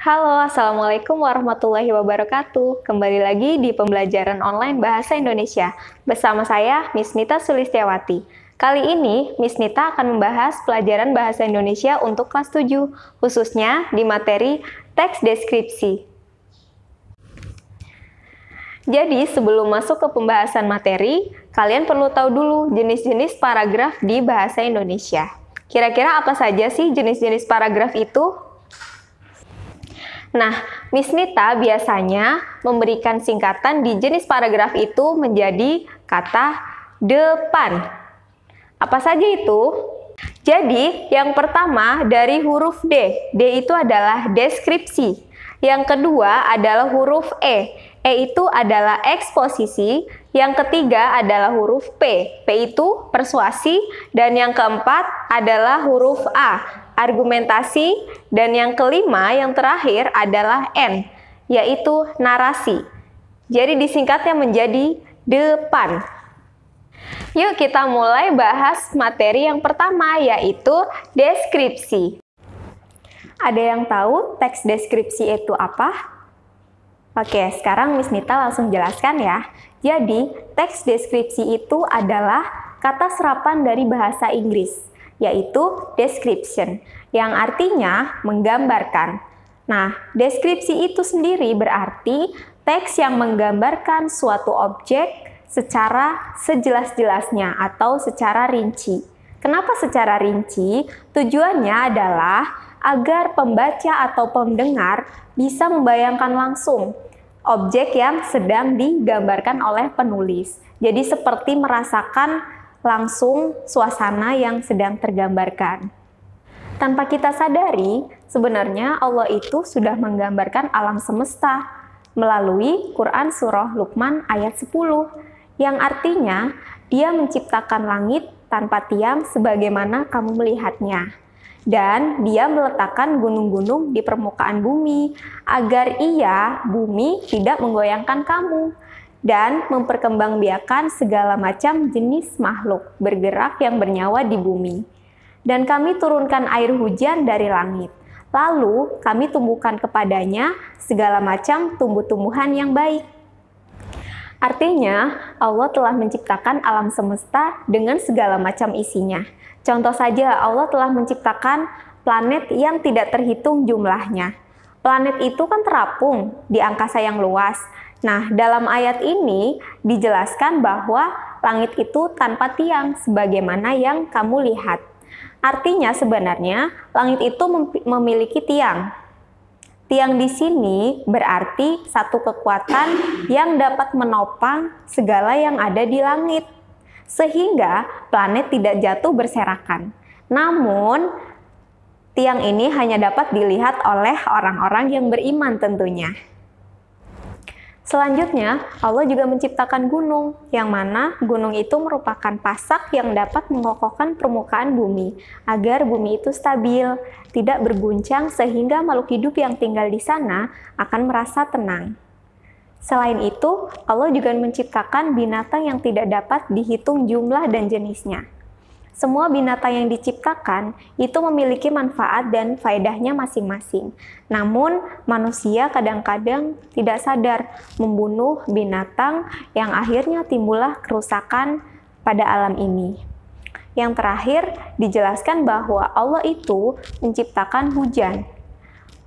Halo, Assalamualaikum warahmatullahi wabarakatuh. Kembali lagi di pembelajaran online Bahasa Indonesia. Bersama saya, Miss Nita Sulistiawati. Kali ini, Miss Nita akan membahas pelajaran Bahasa Indonesia untuk kelas 7, khususnya di materi teks deskripsi. Jadi, sebelum masuk ke pembahasan materi, kalian perlu tahu dulu jenis-jenis paragraf di Bahasa Indonesia. Kira-kira apa saja sih jenis-jenis paragraf itu? Nah, Miss Nita biasanya memberikan singkatan di jenis paragraf itu menjadi kata depan. Apa saja itu? Jadi, yang pertama dari huruf D. D itu adalah deskripsi. Yang kedua adalah huruf E. E itu adalah eksposisi. Yang ketiga adalah huruf P. P itu persuasi. Dan yang keempat adalah huruf A, argumentasi. Dan yang kelima, yang terakhir adalah N, yaitu narasi. Jadi disingkatnya menjadi depan. Yuk kita mulai bahas materi yang pertama, yaitu deskripsi. Ada yang tahu teks deskripsi itu apa? Oke, sekarang Miss Nita langsung jelaskan ya. Jadi, teks deskripsi itu adalah kata serapan dari bahasa Inggris, yaitu description, yang artinya menggambarkan. Nah, deskripsi itu sendiri berarti teks yang menggambarkan suatu objek secara sejelas-jelasnya atau secara rinci. Kenapa secara rinci? Tujuannya adalah agar pembaca atau pendengar bisa membayangkan langsung objek yang sedang digambarkan oleh penulis. Jadi seperti merasakan langsung suasana yang sedang tergambarkan. Tanpa kita sadari, sebenarnya Allah itu sudah menggambarkan alam semesta melalui Quran Surah Luqman ayat 10, yang artinya Dia menciptakan langit tanpa tiang sebagaimana kamu melihatnya. Dan Dia meletakkan gunung-gunung di permukaan bumi, agar bumi tidak menggoyangkan kamu, dan memperkembangbiakan segala macam jenis makhluk bergerak yang bernyawa di bumi. Dan kami turunkan air hujan dari langit, lalu kami tumbuhkan kepadanya segala macam tumbuh-tumbuhan yang baik. Artinya, Allah telah menciptakan alam semesta dengan segala macam isinya. Contoh saja, Allah telah menciptakan planet yang tidak terhitung jumlahnya. Planet itu kan terapung di angkasa yang luas. Nah, dalam ayat ini dijelaskan bahwa langit itu tanpa tiang sebagaimana yang kamu lihat. Artinya sebenarnya langit itu memiliki tiang. Tiang di sini berarti satu kekuatan yang dapat menopang segala yang ada di langit, sehingga planet tidak jatuh berserakan. Namun, tiang ini hanya dapat dilihat oleh orang-orang yang beriman tentunya. Selanjutnya, Allah juga menciptakan gunung, yang mana gunung itu merupakan pasak yang dapat mengokohkan permukaan bumi, agar bumi itu stabil, tidak berguncang sehingga makhluk hidup yang tinggal di sana akan merasa tenang. Selain itu, Allah juga menciptakan binatang yang tidak dapat dihitung jumlah dan jenisnya. Semua binatang yang diciptakan itu memiliki manfaat dan faedahnya masing-masing. Namun, manusia kadang-kadang tidak sadar membunuh binatang yang akhirnya timbullah kerusakan pada alam ini. Yang terakhir, dijelaskan bahwa Allah itu menciptakan hujan.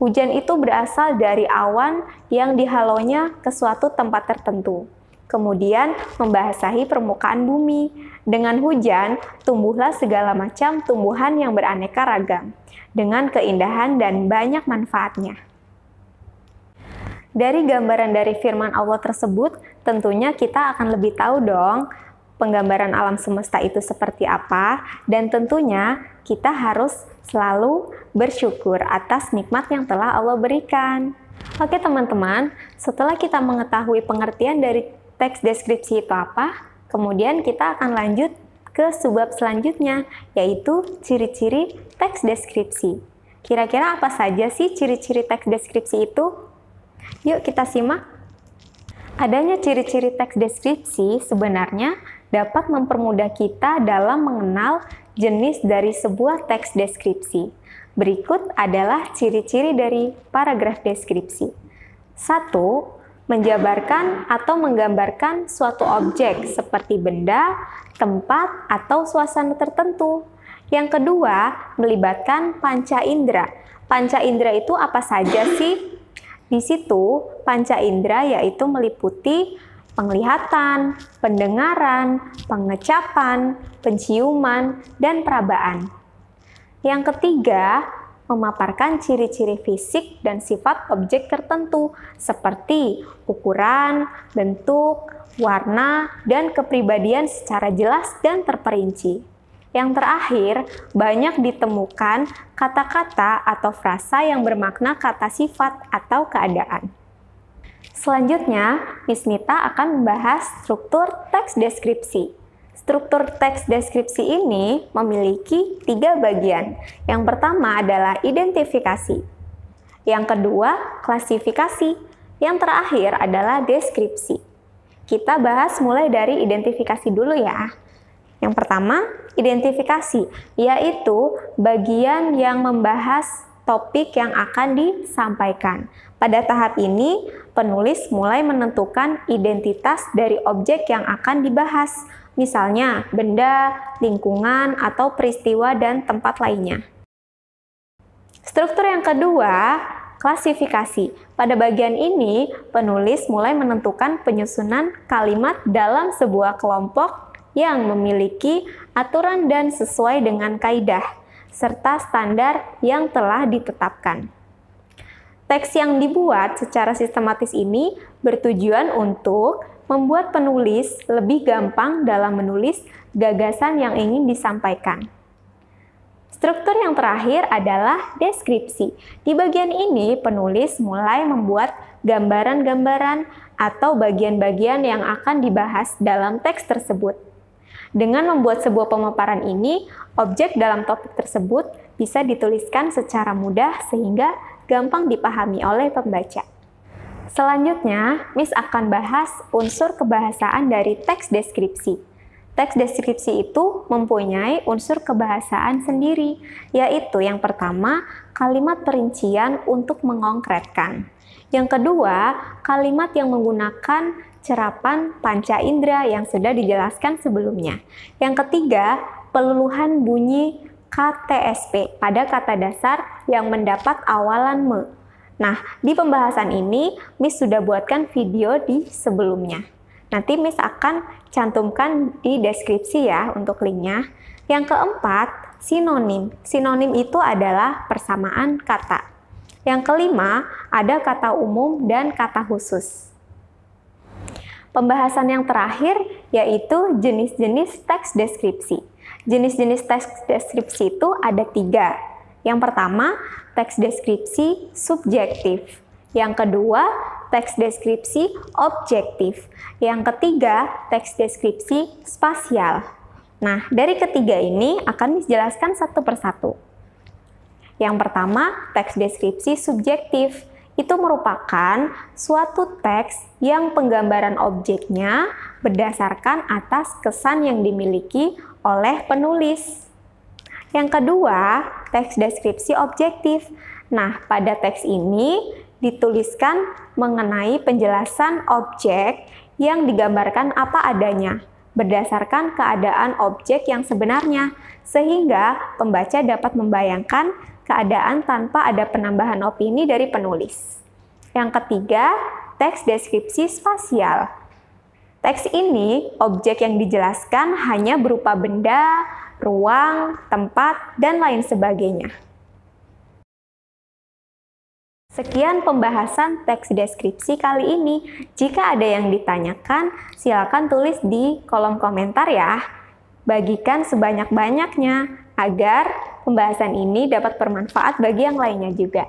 Hujan itu berasal dari awan yang dihalaunya ke suatu tempat tertentu, kemudian membasahi permukaan bumi. Dengan hujan, tumbuhlah segala macam tumbuhan yang beraneka ragam, dengan keindahan dan banyak manfaatnya. Dari gambaran dari firman Allah tersebut, tentunya kita akan lebih tahu dong penggambaran alam semesta itu seperti apa, dan tentunya kita harus selalu bersyukur atas nikmat yang telah Allah berikan. Oke teman-teman, setelah kita mengetahui pengertian dari teks deskripsi itu apa, kemudian kita akan lanjut ke subbab selanjutnya, yaitu ciri-ciri teks deskripsi. Kira-kira apa saja sih ciri-ciri teks deskripsi itu? Yuk kita simak. Adanya ciri-ciri teks deskripsi sebenarnya dapat mempermudah kita dalam mengenal jenis dari sebuah teks deskripsi. Berikut adalah ciri-ciri dari paragraf deskripsi. 1. Menjabarkan atau menggambarkan suatu objek seperti benda, tempat, atau suasana tertentu. Yang kedua, melibatkan panca indera. Panca indera itu apa saja sih? Di situ, panca indera yaitu meliputi penglihatan, pendengaran, pengecapan, penciuman, dan perabaan. Yang ketiga, memaparkan ciri-ciri fisik dan sifat objek tertentu seperti ukuran, bentuk, warna, dan kepribadian secara jelas dan terperinci. Yang terakhir, banyak ditemukan kata-kata atau frasa yang bermakna kata sifat atau keadaan. Selanjutnya, Miss Mita akan membahas struktur teks deskripsi. Struktur teks deskripsi ini memiliki 3 bagian. Yang pertama adalah identifikasi. Yang kedua, klasifikasi. Yang terakhir adalah deskripsi. Kita bahas mulai dari identifikasi dulu ya. Yang pertama, identifikasi, yaitu bagian yang membahas topik yang akan disampaikan. Pada tahap ini, penulis mulai menentukan identitas dari objek yang akan dibahas, misalnya benda, lingkungan, atau peristiwa dan tempat lainnya. Struktur yang kedua, klasifikasi. Pada bagian ini, penulis mulai menentukan penyusunan kalimat dalam sebuah kelompok yang memiliki aturan dan sesuai dengan kaidah, serta standar yang telah ditetapkan. Teks yang dibuat secara sistematis ini bertujuan untuk membuat penulis lebih gampang dalam menulis gagasan yang ingin disampaikan. Struktur yang terakhir adalah deskripsi. Di bagian ini, penulis mulai membuat gambaran-gambaran atau bagian-bagian yang akan dibahas dalam teks tersebut. Dengan membuat sebuah pemaparan ini, objek dalam topik tersebut bisa dituliskan secara mudah sehingga gampang dipahami oleh pembaca. Selanjutnya, Miss akan bahas unsur kebahasaan dari teks deskripsi. Teks deskripsi itu mempunyai unsur kebahasaan sendiri, yaitu yang pertama, kalimat perincian untuk mengkonkretkan. Yang kedua, kalimat yang menggunakan cerapan panca indera yang sudah dijelaskan sebelumnya. Yang ketiga, peluluhan bunyi KTSP pada kata dasar yang mendapat awalan me. Nah, di pembahasan ini, Miss sudah buatkan video di sebelumnya. Nanti Miss akan cantumkan di deskripsi ya untuk linknya. Yang keempat, sinonim. Sinonim itu adalah persamaan kata. Yang kelima, ada kata umum dan kata khusus. Pembahasan yang terakhir yaitu jenis-jenis teks deskripsi. Jenis-jenis teks deskripsi itu ada 3. Yang pertama, teks deskripsi subjektif. Yang kedua, teks deskripsi objektif. Yang ketiga, teks deskripsi spasial. Nah, dari ketiga ini akan dijelaskan satu persatu. Yang pertama, teks deskripsi subjektif. Itu merupakan suatu teks yang penggambaran objeknya berdasarkan atas kesan yang dimiliki oleh penulis. Yang kedua, teks deskripsi objektif. Nah, pada teks ini dituliskan mengenai penjelasan objek yang digambarkan apa adanya, berdasarkan keadaan objek yang sebenarnya, sehingga pembaca dapat membayangkan keadaan tanpa ada penambahan opini dari penulis. Yang ketiga, teks deskripsi spasial. Teks ini, objek yang dijelaskan hanya berupa benda, ruang, tempat, dan lain sebagainya. Sekian pembahasan teks deskripsi kali ini. Jika ada yang ditanyakan, silakan tulis di kolom komentar ya. Bagikan sebanyak-banyaknya agar pembahasan ini dapat bermanfaat bagi yang lainnya juga.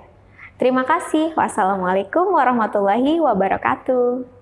Terima kasih. Wassalamualaikum warahmatullahi wabarakatuh.